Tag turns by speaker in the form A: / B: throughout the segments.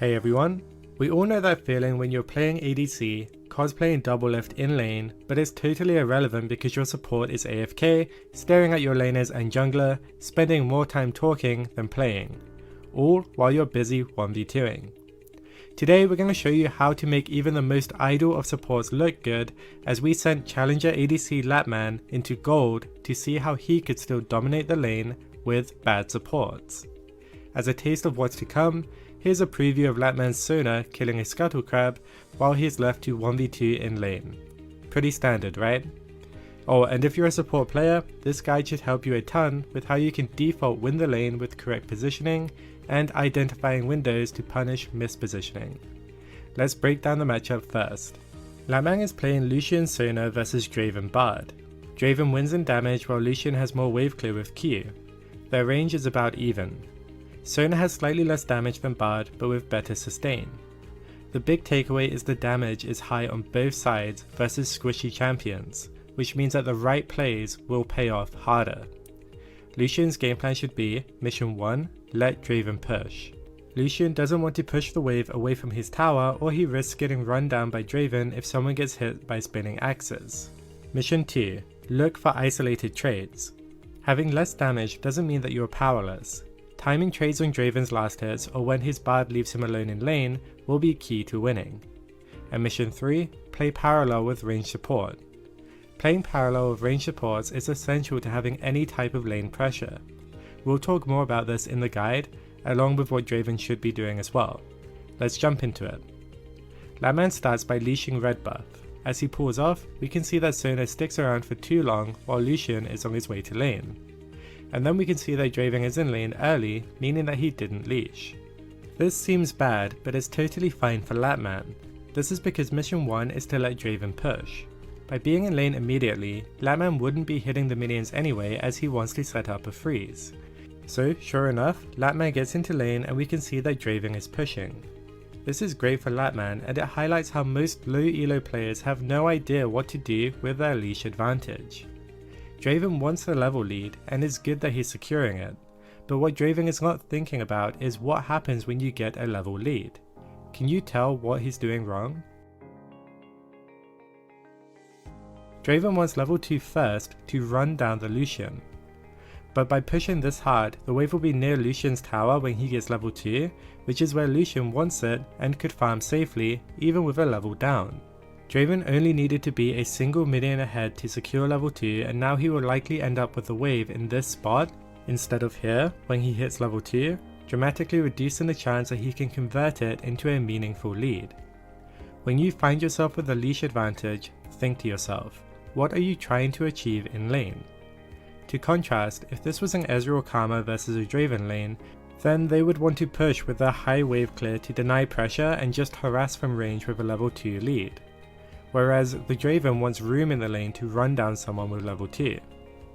A: Hey everyone, we all know that feeling when you're playing ADC, cosplaying double lift in lane, but it's totally irrelevant because your support is AFK, staring at your laners and jungler, spending more time talking than playing, all while you're busy 1v2ing. Today we're going to show you how to make even the most idle of supports look good, as we sent challenger ADC Lattman into gold to see how he could still dominate the lane with bad supports. As a taste of what's to come, here's a preview of Lattman's Sona killing a scuttle crab while he is left to 1v2 in lane. Pretty standard, right? Oh, and if you're a support player, this guide should help you a ton with how you can default win the lane with correct positioning and identifying windows to punish mispositioning. Let's break down the matchup first. Lattman is playing Lucian Sona versus Draven Bard. Draven wins in damage while Lucian has more wave clear with Q. Their range is about even. Sona has slightly less damage than Bard, but with better sustain. The big takeaway is the damage is high on both sides versus squishy champions, which means that the right plays will pay off harder. Lucian's game plan should be, Mission 1, let Draven push. Lucian doesn't want to push the wave away from his tower, or he risks getting run down by Draven if someone gets hit by spinning axes. Mission 2, look for isolated trades. Having less damage doesn't mean that you are powerless. Timing trades on Draven's last hits or when his Bard leaves him alone in lane will be key to winning. And Mission 3, play parallel with range support. Playing parallel with range supports is essential to having any type of lane pressure. We'll talk more about this in the guide, along with what Draven should be doing as well. Let's jump into it. Lattman starts by leashing red buff. As he pulls off, we can see that Sona sticks around for too long while Lucian is on his way to lane. And then we can see that Draven is in lane early, meaning that he didn't leash. This seems bad, but it's totally fine for Lattman. This is because mission 1 is to let Draven push. By being in lane immediately, Lattman wouldn't be hitting the minions anyway as he wants to set up a freeze. So sure enough, Lattman gets into lane and we can see that Draven is pushing. This is great for Lattman and it highlights how most low elo players have no idea what to do with their leash advantage. Draven wants the level lead and it's good that he's securing it, but what Draven is not thinking about is what happens when you get a level lead. Can you tell what he's doing wrong? Draven wants level 2 first to run down the Lucian. But by pushing this hard, the wave will be near Lucian's tower when he gets level 2, which is where Lucian wants it and could farm safely even with a level down. Draven only needed to be a single minion ahead to secure level 2 and now he will likely end up with the wave in this spot instead of here when he hits level 2, dramatically reducing the chance that he can convert it into a meaningful lead. When you find yourself with a leash advantage, think to yourself, what are you trying to achieve in lane? To contrast, if this was an Ezreal or Karma versus a Draven lane, then they would want to push with their high wave clear to deny pressure and just harass from range with a level 2 lead. Whereas the Draven wants room in the lane to run down someone with level 2.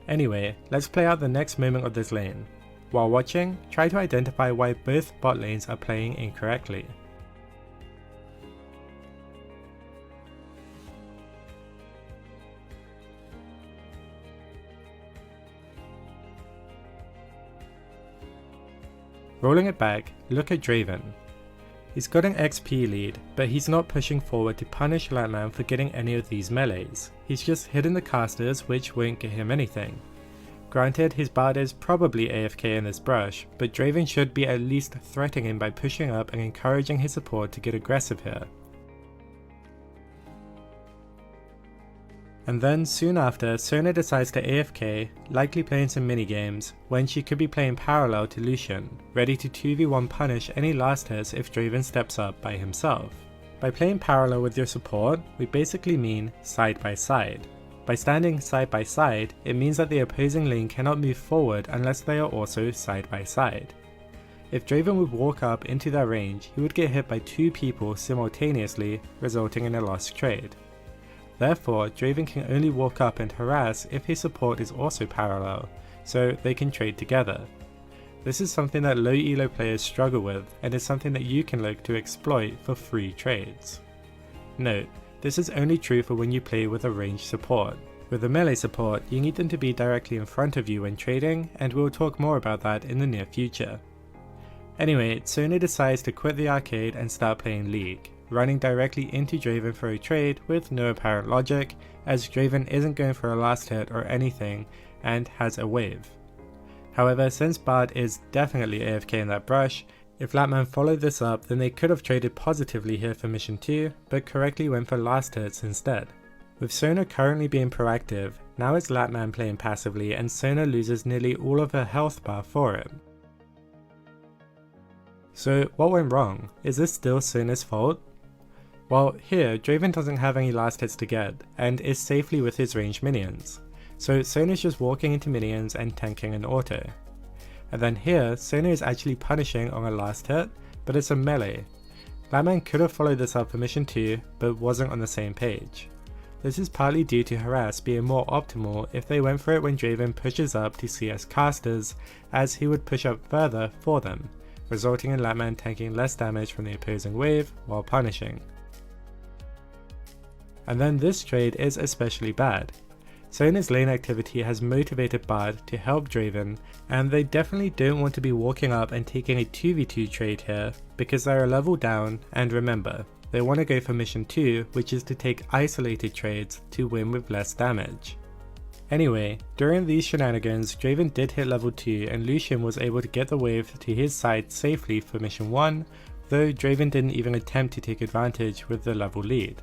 A: Anyway, let's play out the next moment of this lane. While watching, try to identify why both bot lanes are playing incorrectly. Rolling it back, look at Draven. He's got an XP lead, but he's not pushing forward to punish Lattman for getting any of these melees. He's just hitting the casters, which won't get him anything. Granted, his Bard is probably AFK in this brush, but Draven should be at least threatening him by pushing up and encouraging his support to get aggressive here. And then soon after, Sona decides to AFK, likely playing some minigames, when she could be playing parallel to Lucian, ready to 2v1 punish any last hits if Draven steps up by himself. By playing parallel with your support, we basically mean side by side. By standing side by side, it means that the opposing lane cannot move forward unless they are also side by side. If Draven would walk up into their range, he would get hit by 2 people simultaneously, resulting in a lost trade. Therefore, Draven can only walk up and harass if his support is also parallel, so they can trade together. This is something that low elo players struggle with and is something that you can look to exploit for free trades. Note, this is only true for when you play with a ranged support. With a melee support, you need them to be directly in front of you when trading, and we'll talk more about that in the near future. Anyway, Sona decides to quit the arcade and start playing League, running directly into Draven for a trade with no apparent logic, as Draven isn't going for a last hit or anything and has a wave. However, since Bard is definitely AFK in that brush, if Lattman followed this up, then they could have traded positively here for mission 2, but correctly went for last hits instead. With Sona currently being proactive, now it's Lattman playing passively and Sona loses nearly all of her health bar for it. So what went wrong? Is this still Sona's fault? Well, here Draven doesn't have any last hits to get, and is safely with his ranged minions. So Sona's just walking into minions and tanking an auto. And then here, Sona is actually punishing on a last hit, but it's a melee. Lattman could have followed this up for mission 2, but wasn't on the same page. This is partly due to harass being more optimal if they went for it when Draven pushes up to CS casters, as he would push up further for them, resulting in Lattman tanking less damage from the opposing wave while punishing. And then this trade is especially bad. Sona's lane activity has motivated Bard to help Draven, and they definitely don't want to be walking up and taking a 2v2 trade here because they're a level down, and remember, they want to go for mission 2, which is to take isolated trades to win with less damage. Anyway, during these shenanigans, Draven did hit level 2 and Lucian was able to get the wave to his side safely for mission 1, though Draven didn't even attempt to take advantage with the level lead.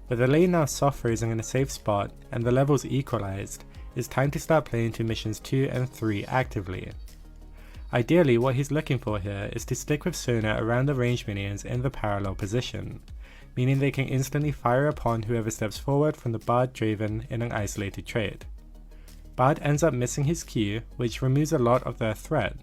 A: With the lane now soft frozen in a safe spot and the levels equalized, it's time to start playing to missions 2 and 3 actively. Ideally, what he's looking for here is to stick with Sona around the ranged minions in the parallel position, meaning they can instantly fire upon whoever steps forward from the Bard Draven in an isolated trade. Bard ends up missing his Q, which removes a lot of their threat.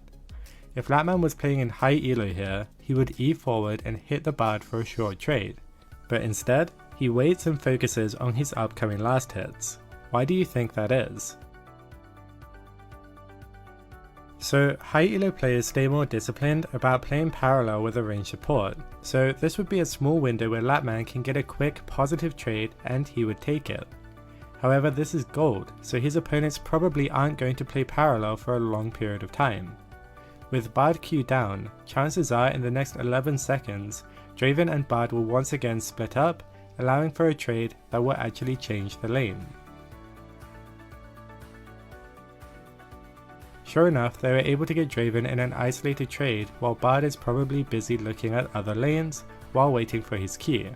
A: If Lattman was playing in high elo here, he would E forward and hit the Bard for a short trade, but instead, he waits and focuses on his upcoming last hits. Why do you think that is? So high elo players stay more disciplined about playing parallel with a ranged support, so this would be a small window where Lattman can get a quick positive trade and he would take it. However, this is gold, so his opponents probably aren't going to play parallel for a long period of time. With Bard Q down, chances are in the next 11 seconds, Draven and Bard will once again split up, allowing for a trade that will actually change the lane. Sure enough, they were able to get Draven in an isolated trade while Bard is probably busy looking at other lanes while waiting for his Q.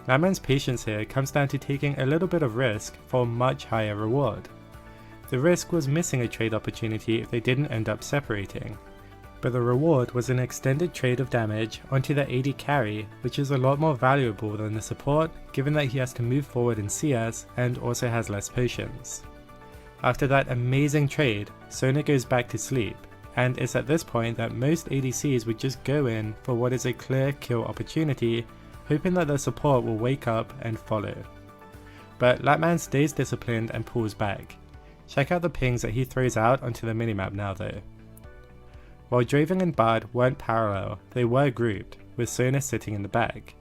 A: Lattman's patience here comes down to taking a little bit of risk for a much higher reward. The risk was missing a trade opportunity if they didn't end up separating, but the reward was an extended trade of damage onto the AD carry, which is a lot more valuable than the support given that he has to move forward in CS and also has less potions. After that amazing trade, Sona goes back to sleep, and it's at this point that most ADCs would just go in for what is a clear kill opportunity, hoping that their support will wake up and follow. But Lattman stays disciplined and pulls back. Check out the pings that he throws out onto the minimap now though. While Draven and Bard weren't parallel, they were grouped, with Sona sitting in the back.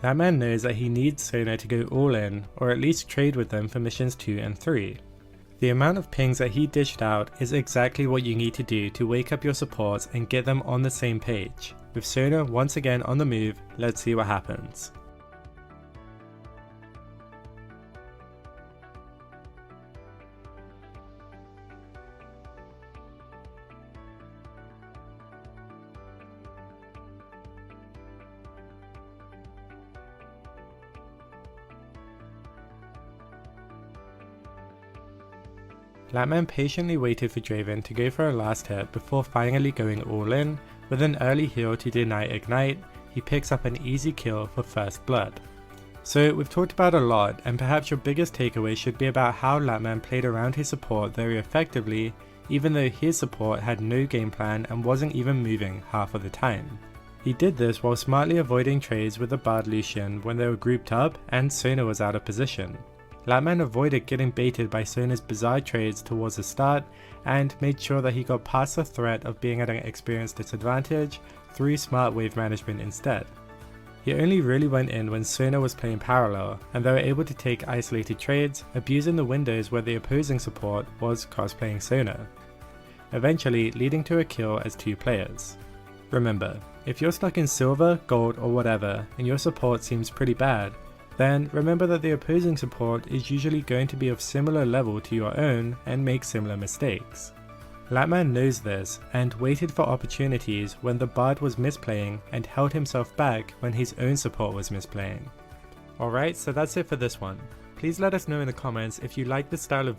A: Lattman knows that he needs Sona to go all in, or at least trade with them for missions 2 and 3. The amount of pings that he dished out is exactly what you need to do to wake up your supports and get them on the same page. With Sona once again on the move, let's see what happens. Lattman patiently waited for Draven to go for a last hit before finally going all in. With an early heal to deny ignite, he picks up an easy kill for first blood. So we've talked about a lot, and perhaps your biggest takeaway should be about how Lattman played around his support very effectively, even though his support had no game plan and wasn't even moving half of the time. He did this while smartly avoiding trades with the Bard Lucian when they were grouped up and Sona was out of position. Lattman avoided getting baited by Sona's bizarre trades towards the start and made sure that he got past the threat of being at an experience disadvantage through smart wave management instead. He only really went in when Sona was playing parallel and they were able to take isolated trades, abusing the windows where the opposing support was cosplaying Sona, eventually leading to a kill as 2 players. Remember, if you're stuck in silver, gold or whatever and your support seems pretty bad, then remember that the opposing support is usually going to be of similar level to your own and make similar mistakes. Lattman knows this and waited for opportunities when the bard was misplaying and held himself back when his own support was misplaying. Alright, so that's it for this one. Please let us know in the comments if you like this style of